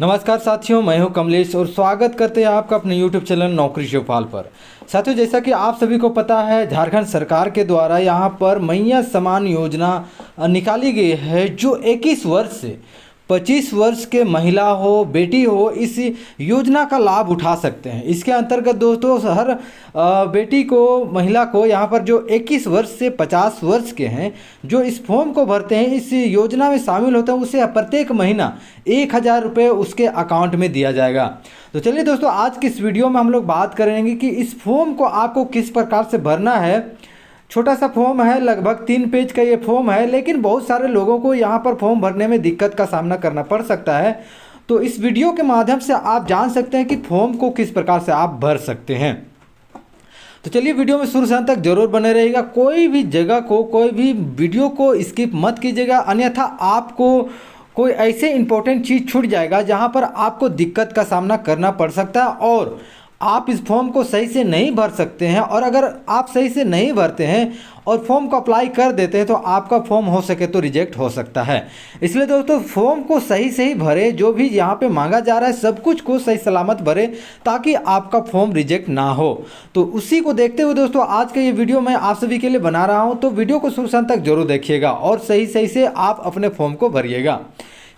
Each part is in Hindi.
नमस्कार साथियों, मैं हूं कमलेश और स्वागत करते हैं आपका अपने YouTube चैनल नौकरी शिवपाल पर। साथियों, जैसा कि आप सभी को पता है, झारखंड सरकार के द्वारा यहां पर मैया समान योजना निकाली गई है, जो 21 वर्ष से 25 वर्ष के महिला हो, बेटी हो, इस योजना का लाभ उठा सकते हैं। इसके अंतर्गत दोस्तों हर बेटी को, महिला को यहाँ पर जो 21 वर्ष से 50 वर्ष के हैं, जो इस फॉर्म को भरते हैं, इस योजना में शामिल होते हैं, उसे प्रत्येक महीना 1000 रुपये उसके अकाउंट में दिया जाएगा। तो चलिए दोस्तों, आज की इस वीडियो में हम लोग बात करेंगे कि इस फॉर्म को आपको किस प्रकार से भरना है। छोटा सा फॉर्म है, लगभग 3 पेज का ये फॉर्म है, लेकिन बहुत सारे लोगों को यहाँ पर फॉर्म भरने में दिक्कत का सामना करना पड़ सकता है। तो इस वीडियो के माध्यम से आप जान सकते हैं कि फॉर्म को किस प्रकार से आप भर सकते हैं। तो चलिए वीडियो में शुरू से अंत तक जरूर बने रहिएगा। कोई भी जगह को, कोई भी वीडियो को स्किप मत कीजिएगा, अन्यथा आपको कोई ऐसे इंपॉर्टेंट चीज़ छूट जाएगा जहाँ पर आपको दिक्कत का सामना करना पड़ सकता है और आप इस फॉर्म को सही से नहीं भर सकते हैं। और अगर आप सही से नहीं भरते हैं और फॉर्म को अप्लाई कर देते हैं तो आपका फॉर्म हो सके तो रिजेक्ट हो सकता है। इसलिए दोस्तों फॉर्म को सही से ही भरे, जो भी यहाँ पे मांगा जा रहा है सब कुछ को सही सलामत भरे, ताकि आपका फॉर्म रिजेक्ट ना हो। तो उसी को देखते हुए दोस्तों आज का ये वीडियो मैं आप सभी के लिए बना रहा हूँ। तो वीडियो को शुरू से अंत तक जरूर देखिएगा और सही से आप अपने फॉर्म को भरिएगा।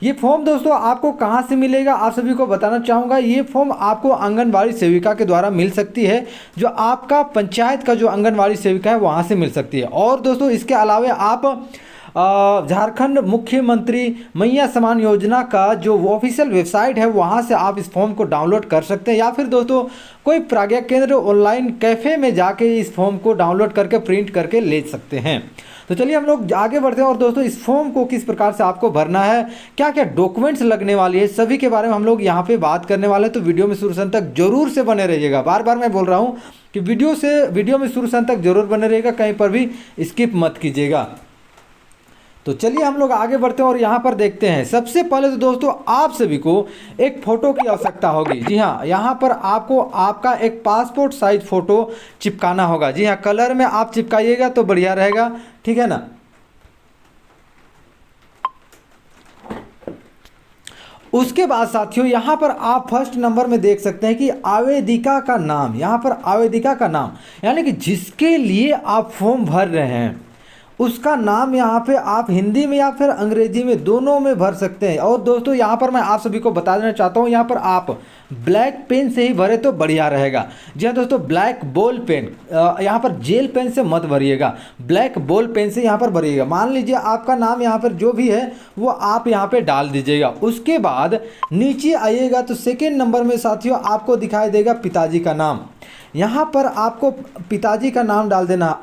ये फॉर्म दोस्तों आपको कहाँ से मिलेगा, आप सभी को बताना चाहूँगा। ये फॉर्म आपको आंगनबाड़ी सेविका के द्वारा मिल सकती है, जो आपका पंचायत का जो आंगनबाड़ी सेविका है वहाँ से मिल सकती है। और दोस्तों इसके अलावा आप झारखंड मुख्यमंत्री मैया समान योजना का जो ऑफिशियल वेबसाइट है वहाँ से आप इस फॉर्म को डाउनलोड कर सकते हैं, या फिर दोस्तों कोई प्रज्ञा केंद्र ऑनलाइन कैफ़े में जाके इस फॉर्म को डाउनलोड करके प्रिंट करके ले सकते हैं। तो चलिए हम लोग आगे बढ़ते हैं और दोस्तों इस फॉर्म को किस प्रकार से आपको भरना है, क्या क्या डॉक्यूमेंट्स लगने वाली है, सभी के बारे में हम लोग यहाँ पे बात करने वाले हैं। तो वीडियो में शुरू से अंत तक जरूर से बने रहिएगा। बार बार मैं बोल रहा हूँ कि वीडियो में शुरू से अंत तक जरूर बने रहिएगा, कहीं पर भी स्किप मत कीजिएगा। तो चलिए हम लोग आगे बढ़ते हैं और यहाँ पर देखते हैं। सबसे पहले तो दोस्तों आप सभी को एक फ़ोटो की आवश्यकता होगी। जी हाँ, यहाँ पर आपको आपका एक पासपोर्ट साइज फ़ोटो चिपकाना होगा। जी हाँ, कलर में आप चिपकाइएगा तो बढ़िया रहेगा, ठीक है ना। उसके बाद साथियों यहाँ पर आप फर्स्ट नंबर में देख सकते हैं कि आवेदिका का नाम, यहाँ पर आवेदिका का नाम यानी कि जिसके लिए आप फॉर्म भर रहे हैं उसका नाम यहाँ पे आप हिंदी में या फिर अंग्रेजी में दोनों में भर सकते हैं। और दोस्तों यहाँ पर मैं आप सभी को बता देना चाहता हूँ, यहाँ पर आप ब्लैक पेन से ही भरे तो बढ़िया रहेगा। जी हाँ दोस्तों, ब्लैक बॉल पेन, यहाँ पर जेल पेन से मत भरिएगा, ब्लैक बॉल पेन से यहाँ पर भरिएगा। मान लीजिए आपका नाम यहाँ पर जो भी है वो आप यहाँ पर डाल दीजिएगा। उसके बाद नीचे आइएगा तो सेकेंड नंबर में साथियों आपको दिखाई देगा पिताजी का नाम। यहाँ पर आपको पिताजी का नाम डाल देना।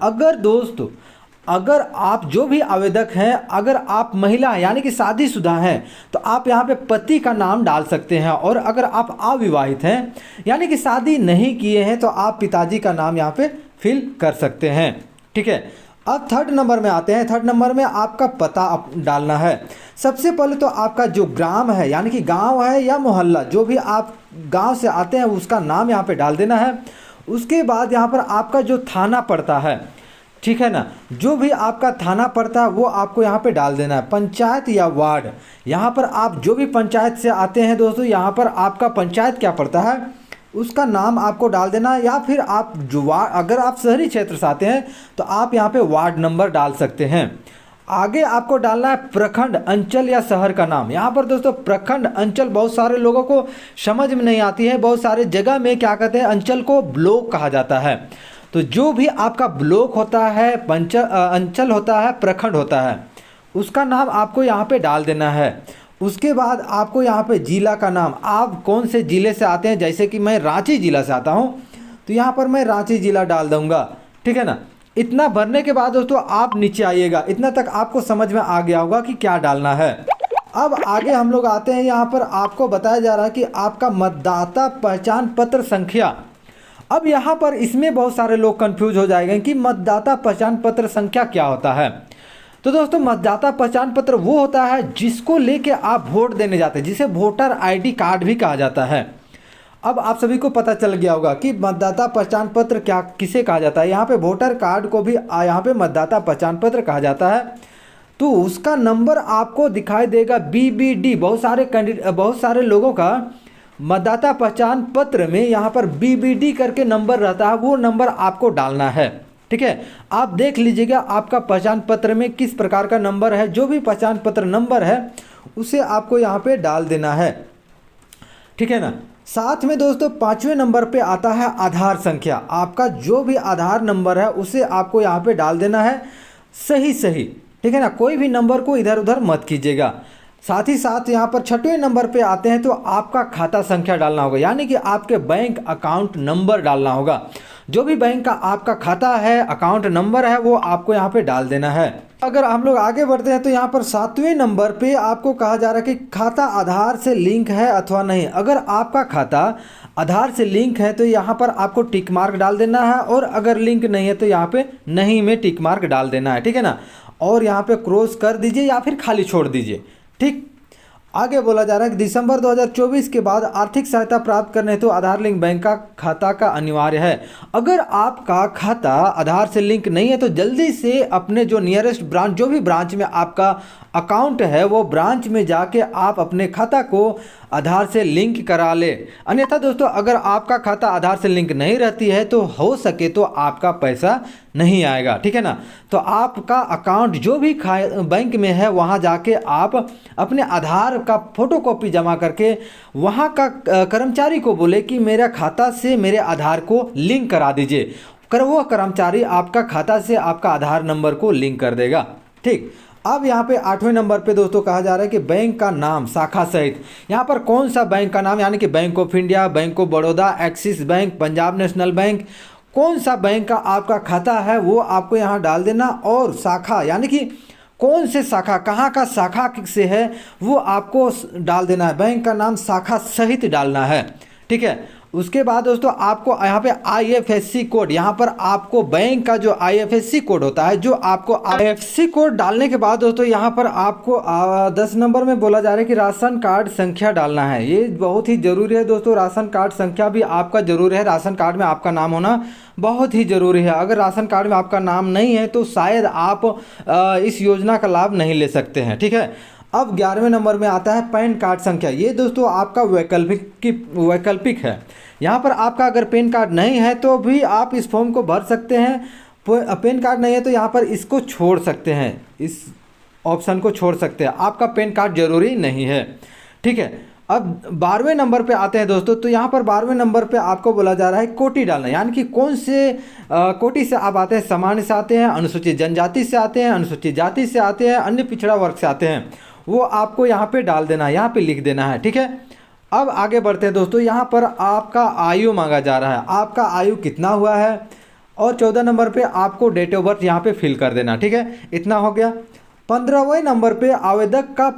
अगर आप जो भी आवेदक हैं, अगर आप महिला हैं यानी कि शादीशुदा हैं तो आप यहाँ पे पति का नाम डाल सकते हैं। और अगर आप अविवाहित हैं यानी कि शादी नहीं किए हैं तो आप पिताजी का नाम यहाँ पे फिल कर सकते हैं, ठीक है। अब थर्ड नंबर में आते हैं। थर्ड नंबर में आपका पता डालना है। सबसे पहले तो आपका जो ग्राम है यानी कि गाँव है या मोहल्ला, जो भी आप गाँव से आते हैं उसका नाम यहाँ पर डाल देना है। उसके बाद यहाँ पर आपका जो थाना पड़ता है, ठीक है ना, जो भी आपका थाना पड़ता है वो आपको यहाँ पे डाल देना है। पंचायत या वार्ड, यहाँ पर आप जो भी पंचायत से आते हैं दोस्तों, यहाँ पर आपका पंचायत क्या पड़ता है उसका नाम आपको डाल देना है। या फिर आप जो अगर आप शहरी क्षेत्र से आते हैं तो आप यहाँ पे वार्ड नंबर डाल सकते हैं। आगे आपको डालना है प्रखंड, अंचल या शहर का नाम। यहाँ पर दोस्तों प्रखंड, अंचल बहुत सारे लोगों को समझ में नहीं आती है। बहुत सारे जगह में क्या कहते हैं, अंचल को ब्लॉक कहा जाता है। तो जो भी आपका ब्लॉक होता है, अंचल होता है, प्रखंड होता है, उसका नाम आपको यहाँ पे डाल देना है। उसके बाद आपको यहाँ पे जिला का नाम, आप कौन से ज़िले से आते हैं, जैसे कि मैं रांची ज़िला से आता हूँ तो यहाँ पर मैं रांची ज़िला डाल दूँगा, ठीक है ना। इतना भरने के बाद दोस्तों आप नीचे आइएगा। इतना तक आपको समझ में आ गया होगा कि क्या डालना है। अब आगे हम लोग आते हैं। यहाँ पर आपको बताया जा रहा है कि आपका मतदाता पहचान पत्र संख्या। अब यहाँ पर इसमें बहुत सारे लोग कंफ्यूज हो जाएंगे कि मतदाता पहचान पत्र संख्या क्या होता है। तो दोस्तों मतदाता पहचान पत्र वो होता है जिसको लेके आप वोट देने जाते हैं, जिसे वोटर आईडी कार्ड भी कहा जाता है। अब आप सभी को पता चल गया होगा कि मतदाता पहचान पत्र किसे कहा जाता है। यहाँ पे वोटर कार्ड को भी यहाँ पे मतदाता पहचान पत्र कहा जाता है। तो उसका नंबर आपको दिखाई देगा BBD। बहुत सारे लोगों का मतदाता पहचान पत्र में यहाँ पर BBD करके नंबर रहता है, वो नंबर आपको डालना है। ठीक है, आप देख लीजिएगा आपका पहचान पत्र में किस प्रकार का नंबर है। जो भी पहचान पत्र नंबर है उसे आपको यहाँ पे डाल देना है। ठीक है ना। साथ में दोस्तों 5वें नंबर पे आता है आधार संख्या। आपका जो भी आधार नंबर है उसे आपको यहाँ पे डाल देना है सही। ठीक है ना, कोई भी नंबर को इधर उधर मत कीजिएगा। साथ ही साथ यहाँ पर 6वें नंबर पे आते हैं तो आपका खाता संख्या डालना होगा, यानी कि आपके बैंक अकाउंट नंबर डालना होगा। जो भी बैंक का आपका खाता है, अकाउंट नंबर है, वो आपको यहाँ पे डाल देना है। अगर हम लोग आगे बढ़ते हैं तो यहाँ पर 7वें नंबर पे आपको कहा जा रहा है कि खाता आधार से लिंक है अथवा नहीं। अगर आपका खाता आधार से लिंक है तो यहाँ पर आपको टिक मार्क डाल देना है, और अगर लिंक नहीं है तो यहाँ पे नहीं में टिक मार्क डाल देना है। ठीक है ना, और यहाँ पे क्रॉस कर दीजिए या फिर खाली छोड़ दीजिए। ठीक, आगे बोला जा रहा है कि दिसंबर 2024 के बाद आर्थिक सहायता प्राप्त करने हेतु आधार लिंक बैंक का खाता का अनिवार्य है। अगर आपका खाता आधार से लिंक नहीं है तो जल्दी से अपने जो नियरेस्ट ब्रांच, जो भी ब्रांच में आपका अकाउंट है वो ब्रांच में जाके आप अपने खाता को आधार से लिंक करा ले। अन्यथा दोस्तों अगर आपका खाता आधार से लिंक नहीं रहती है तो हो सके तो आपका पैसा नहीं आएगा। ठीक है ना, तो आपका अकाउंट जो भी बैंक में है वहाँ जाके आप अपने आधार का फोटोकॉपी जमा करके वहाँ का कर्मचारी को बोले कि मेरा खाता से मेरे आधार को लिंक करा दीजिए। वो कर्मचारी आपका खाता से आपका आधार नंबर को लिंक कर देगा। ठीक, अब यहाँ पे 8वें नंबर पे दोस्तों कहा जा रहा है कि बैंक का नाम शाखा सहित। यहाँ पर कौन सा बैंक का नाम, यानी कि bank of India, bank of Baroda, axis bank, Punjab national bank, कौन सा बैंक का आपका खाता है वो आपको यहाँ डाल देना। और शाखा यानी कि कौन से शाखा, कहाँ का शाखा से है वो आपको डाल देना है। बैंक का नाम शाखा सहित डालना है। ठीक है, उसके बाद दोस्तों आपको यहाँ पे IFSC कोड, यहाँ पर आपको बैंक का जो IFSC कोड होता है, जो आपको IFSC कोड डालने के बाद दोस्तों यहाँ पर आपको 10 नंबर में बोला जा रहा है कि राशन कार्ड संख्या डालना है। ये बहुत ही ज़रूरी है दोस्तों, राशन कार्ड संख्या भी आपका ज़रूरी है। राशन कार्ड में आपका नाम होना बहुत ही ज़रूरी है। अगर राशन कार्ड में आपका नाम नहीं है तो शायद आप इस योजना का लाभ नहीं ले सकते हैं। ठीक है, अब 11वें नंबर में आता है पैन कार्ड संख्या। ये दोस्तों आपका वैकल्पिक है। यहाँ पर आपका अगर पैन कार्ड नहीं है तो भी आप इस फॉर्म को भर सकते हैं। पैन कार्ड नहीं है तो यहाँ पर इसको छोड़ सकते हैं, इस ऑप्शन को छोड़ सकते हैं। आपका पैन कार्ड जरूरी नहीं है। ठीक है, अब 12वें नंबर पे आते हैं दोस्तों। तो यहाँ पर 12वें नंबर पे आपको बोला जा रहा है कोटि डालना, यानी कि कौन से कोटि से आप आते हैं। सामान्य से आते हैं, अनुसूचित जनजाति से आते हैं, अनुसूचित जाति से आते हैं, अन्य पिछड़ा वर्ग से आते हैं, वो आपको यहाँ पे डाल देना है, यहाँ पे लिख देना है। ठीक है, अब आगे बढ़ते हैं दोस्तों। यहाँ पर आपका आयु मांगा जा रहा है, आपका आयु कितना हुआ है, और 14 नंबर पे आपको डेट ऑफ बर्थ यहाँ पे फिल कर देना। ठीक है, इतना हो गया। 15वें नंबर पे आवेदिका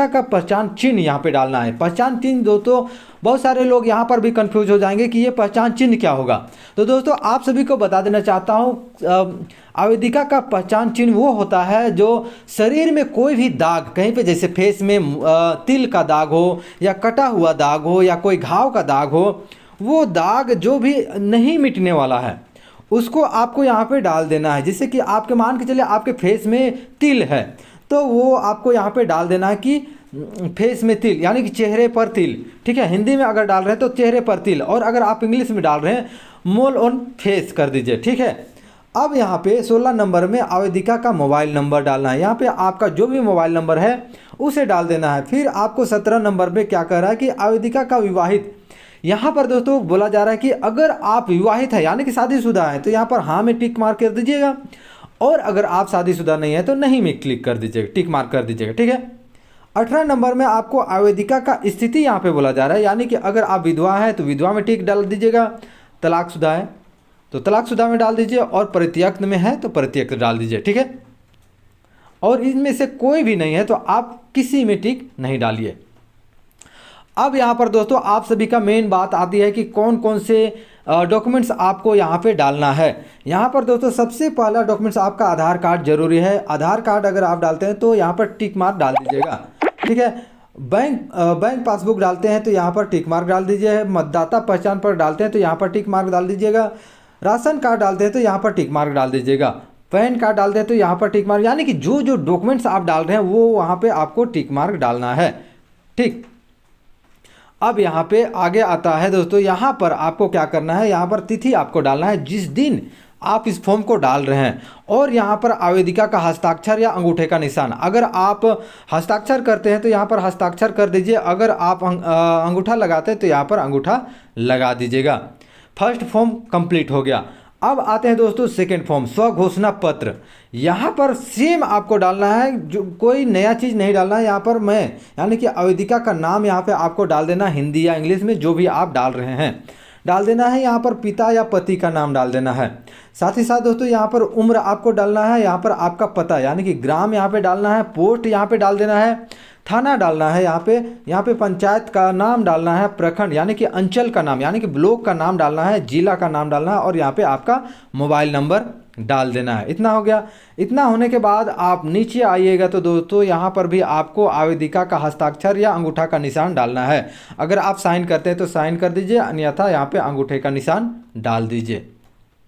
का पहचान चिन्ह यहाँ पे डालना है। पहचान चिन्ह दोस्तों बहुत सारे लोग यहाँ पर भी कंफ्यूज हो जाएंगे कि ये पहचान चिन्ह क्या होगा। तो दोस्तों आप सभी को बता देना चाहता हूँ, आवेदिका का पहचान चिन्ह वो होता है जो शरीर में कोई भी दाग, कहीं पे जैसे फेस में तिल का दाग हो, या कटा हुआ दाग हो, या कोई घाव का दाग हो, वो दाग जो भी नहीं मिटने वाला है उसको आपको यहाँ पे डाल देना है। जिससे कि आपके मान के चले आपके फेस में तिल है तो वो आपको यहाँ पे डाल देना है कि फेस में तिल, यानी कि चेहरे पर तिल। ठीक है, हिंदी में अगर डाल रहे हैं तो चेहरे पर तिल, और अगर आप इंग्लिश में डाल रहे हैं मोल ऑन फेस कर दीजिए। ठीक है, अब यहाँ पे 16 नंबर में आवेदिका का मोबाइल नंबर डालना है। यहाँ पे आपका जो भी मोबाइल नंबर है उसे डाल देना है। फिर आपको 17 नंबर पे क्या कर रहा है कि आवेदिका का विवाहित, यहाँ पर दोस्तों बोला जा रहा है कि अगर आप विवाहित है यानी कि शादीशुदा है तो यहाँ पर हाँ में टिक मार्क कर दीजिएगा, और अगर आप शादीशुदा नहीं है तो नहीं में क्लिक कर दीजिएगा, टिक मार्क कर दीजिएगा। ठीक है, 18 नंबर में आपको आवेदिका का स्थिति यहाँ पे बोला जा रहा है, यानी कि अगर आप विधवा है तो विधवा में टिक डाल दीजिएगा, तलाकशुदा है तो तलाकशुदा में डाल दीजिए, और परित्यक्त में है तो परित्यक्त डाल दीजिए। ठीक है, और इनमें से कोई भी नहीं है तो आप किसी में टिक नहीं डालिए। अब यहाँ पर दोस्तों आप सभी का मेन बात आती है कि कौन कौन से डॉक्यूमेंट्स आपको यहाँ पे डालना है। यहाँ पर दोस्तों सबसे पहला डॉक्यूमेंट्स आपका आधार कार्ड जरूरी है। आधार कार्ड अगर आप डालते हैं तो यहाँ पर टिक मार्क डाल दीजिएगा। ठीक है, बैंक पासबुक डालते हैं तो यहाँ पर टिक मार्क डाल दीजिए। मतदाता पहचान पत्र डालते हैं तो यहाँ पर टिक मार्क डाल दीजिएगा। राशन कार्ड डालते हैं तो यहाँ पर टिक मार्क डाल दीजिएगा। पैन कार्ड डालते हैं तो यहाँ पर टिक मार्क, यानी कि जो जो डॉक्यूमेंट्स आप डाल रहे हैं वो वहाँ पे आपको टिक मार्क डालना है। ठीक, अब यहाँ पे आगे आता है दोस्तों, यहाँ पर आपको क्या करना है, यहाँ पर तिथि आपको डालना है जिस दिन आप इस फॉर्म को डाल रहे हैं, और यहाँ पर आवेदिका का हस्ताक्षर या अंगूठे का निशान। अगर आप हस्ताक्षर करते हैं तो यहाँ पर हस्ताक्षर कर दीजिए, अगर आप अंगूठा लगाते हैं तो यहाँ पर अंगूठा लगा दीजिएगा। फर्स्ट फॉर्म कंप्लीट हो गया। अब आते हैं दोस्तों सेकंड फॉर्म, स्वघोषणा पत्र। यहाँ पर सेम आपको डालना है, जो कोई नया चीज़ नहीं डालना है। यहाँ पर मैं यानी कि आवेदिका का नाम यहाँ पे आपको डाल देना, हिंदी या इंग्लिश में जो भी आप डाल रहे हैं डाल देना है। यहाँ पर पिता या पति का नाम डाल देना है। साथ ही साथ दोस्तों यहाँ पर उम्र आपको डालना है, यहाँ पर आपका पता यानी कि ग्राम यहाँ पे डालना है, पोस्ट यहाँ पे डाल देना है, थाना डालना है, यहाँ पे पंचायत का नाम डालना है, प्रखंड यानी कि अंचल का नाम यानी कि ब्लॉक का नाम डालना है, जिला का नाम डालना है, और यहाँ पे आपका मोबाइल नंबर डाल देना है। इतना हो गया। इतना होने के बाद आप नीचे आइएगा तो दोस्तों यहाँ पर भी आपको आवेदिका का हस्ताक्षर या अंगूठा का निशान डालना है। अगर आप साइन करते हैं तो साइन कर दीजिए, अन्यथा यहाँ पे अंगूठे का निशान डाल दीजिए।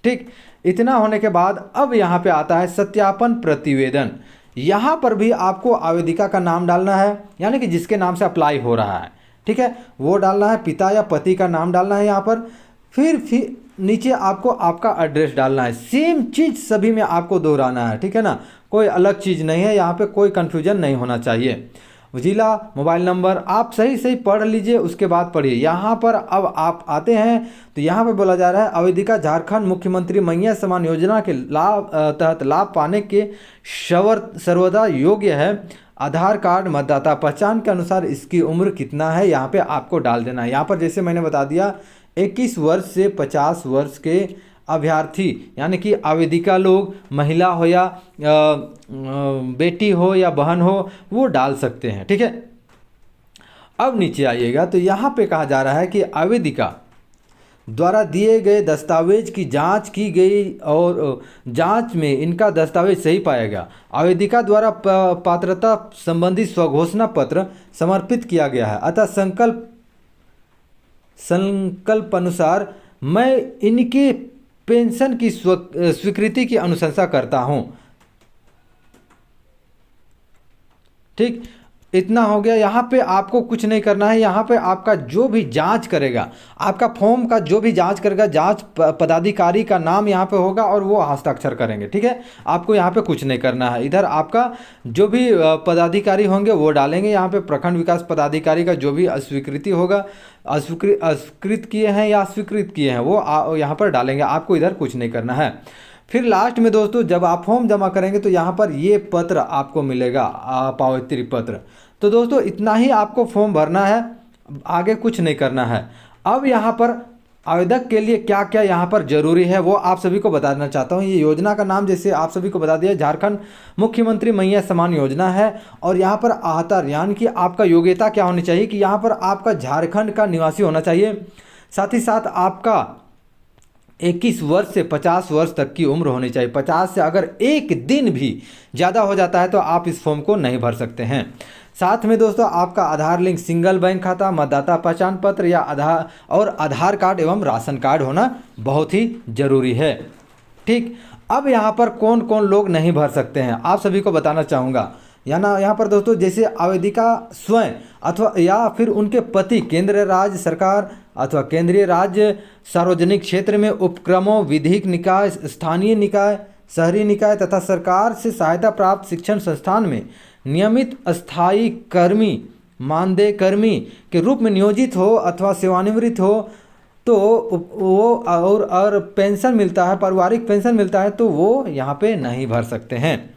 ठीक, इतना होने के बाद अब यहाँ पे आता है सत्यापन प्रतिवेदन। यहाँ पर भी आपको आवेदिका का नाम डालना है, यानी कि जिसके नाम से अप्लाई हो रहा है, ठीक है, वो डालना है, पिता या पति का नाम डालना है यहाँ पर, फिर नीचे आपको आपका एड्रेस डालना है। सेम चीज़ सभी में आपको दोहराना है, ठीक है ना, कोई अलग चीज़ नहीं है, यहाँ पे कोई कन्फ्यूजन नहीं होना चाहिए। जिला, मोबाइल नंबर आप सही सही पढ़ लीजिए, उसके बाद पढ़िए। यहाँ पर अब आप आते हैं तो यहाँ पर बोला जा रहा है आवेदिका झारखंड मुख्यमंत्री मैया समान योजना के तहत लाभ पाने के सर्वदा योग्य है। आधार कार्ड, मतदाता पहचान के अनुसार इसकी उम्र कितना है यहाँ पे आपको डाल देना है। यहाँ पर जैसे मैंने बता दिया 21 वर्ष से 50 वर्ष के अभ्यर्थी यानी कि आवेदिका लोग, महिला हो या बेटी हो या बहन हो, वो डाल सकते हैं। ठीक है, अब नीचे आइएगा तो यहाँ पे कहा जा रहा है कि आवेदिका द्वारा दिए गए दस्तावेज की जांच की गई और जांच में इनका दस्तावेज सही पाया गया। आवेदिका द्वारा पात्रता संबंधी स्वघोषणा पत्र समर्पित किया गया है, अतः संकल्प अनुसार मैं इनके पेंशन की स्वीकृति की अनुशंसा करता हूं। ठीक, इतना हो गया। यहाँ पे आपको कुछ नहीं करना है। यहाँ पे आपका जो भी जांच करेगा, आपका फॉर्म का जो भी जांच करेगा, जांच पदाधिकारी का नाम यहाँ पे होगा और वो हस्ताक्षर करेंगे। ठीक है, आपको यहाँ पे कुछ नहीं करना है। इधर आपका जो भी पदाधिकारी होंगे वो डालेंगे। यहाँ पे प्रखंड विकास पदाधिकारी का जो भी अस्वीकृति होगा, अस्वीकृत किए हैं या स्वीकृत किए हैं, वो यहाँ पर डालेंगे। आपको इधर कुछ नहीं करना है। फिर लास्ट में दोस्तों जब आप फॉर्म जमा करेंगे तो यहाँ पर ये पत्र आपको मिलेगा, पावती पत्र। तो दोस्तों इतना ही आपको फॉर्म भरना है, आगे कुछ नहीं करना है। अब यहाँ पर आवेदक के लिए क्या क्या यहाँ पर जरूरी है वो आप सभी को बताना चाहता हूँ। ये योजना का नाम जैसे आप सभी को बता दिया, झारखंड मुख्यमंत्री मैया समान योजना है। और यहाँ पर आहतर यानी कि आपका योग्यता क्या होनी चाहिए कि यहाँ पर आपका झारखंड का निवासी होना चाहिए। साथ ही साथ आपका 21 वर्ष से 50 वर्ष तक की उम्र होनी चाहिए। 50 से अगर एक दिन भी ज़्यादा हो जाता है तो आप इस फॉर्म को नहीं भर सकते हैं। साथ में दोस्तों आपका आधार लिंक, सिंगल बैंक खाता, मतदाता पहचान पत्र या आधार कार्ड एवं राशन कार्ड होना बहुत ही ज़रूरी है। ठीक, अब यहाँ पर कौन कौन लोग नहीं भर सकते हैं आप सभी को बताना चाहूँगा। यहाँ पर दोस्तों जैसे आवेदिका स्वयं अथवा या फिर उनके पति केंद्र राज्य सरकार अथवा केंद्रीय राज्य सार्वजनिक क्षेत्र में उपक्रमों, विधिक निकाय, स्थानीय निकाय, शहरी निकाय तथा सरकार से सहायता प्राप्त शिक्षण संस्थान में नियमित अस्थायी कर्मी, मानदेय कर्मी के रूप में नियोजित हो अथवा सेवानिवृत्त हो तो वो और पेंशन मिलता है, पारिवारिक पेंशन मिलता है, तो वो यहाँ पे नहीं भर सकते हैं।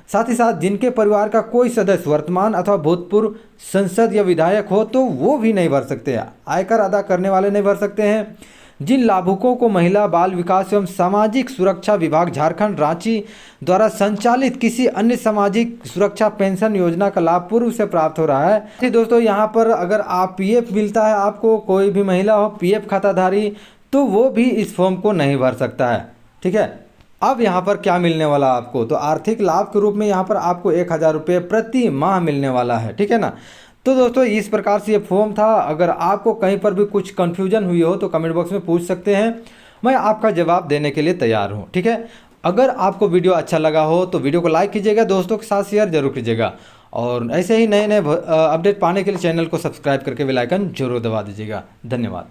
साथ ही साथ जिनके परिवार का कोई सदस्य वर्तमान अथवा भूतपूर्व संसद या विधायक हो तो वो भी नहीं भर सकते हैं। आयकर अदा करने वाले नहीं भर सकते हैं। जिन लाभुकों को महिला बाल विकास एवं सामाजिक सुरक्षा विभाग झारखंड रांची द्वारा संचालित किसी अन्य सामाजिक सुरक्षा पेंशन योजना का लाभ पूर्व से प्राप्त हो रहा है। तो दोस्तों यहाँ पर अगर आप पीएफ मिलता है, आपको कोई भी महिला हो पीएफ खाताधारी, तो वो भी इस फॉर्म को नहीं भर सकता है। ठीक है, अब यहाँ पर क्या मिलने वाला आपको, तो आर्थिक लाभ के रूप में यहाँ पर आपको 1000 रुपये प्रति माह मिलने वाला है। ठीक है ना। तो दोस्तों इस प्रकार से ये फॉर्म था। अगर आपको कहीं पर भी कुछ कन्फ्यूजन हुई हो तो कमेंट बॉक्स में पूछ सकते हैं, मैं आपका जवाब देने के लिए तैयार हूँ। ठीक है, अगर आपको वीडियो अच्छा लगा हो तो वीडियो को लाइक कीजिएगा, दोस्तों के साथ शेयर जरूर कीजिएगा और ऐसे ही नए नए अपडेट पाने के लिए चैनल को सब्सक्राइब करके बेल आइकन जरूर दबा दीजिएगा। धन्यवाद।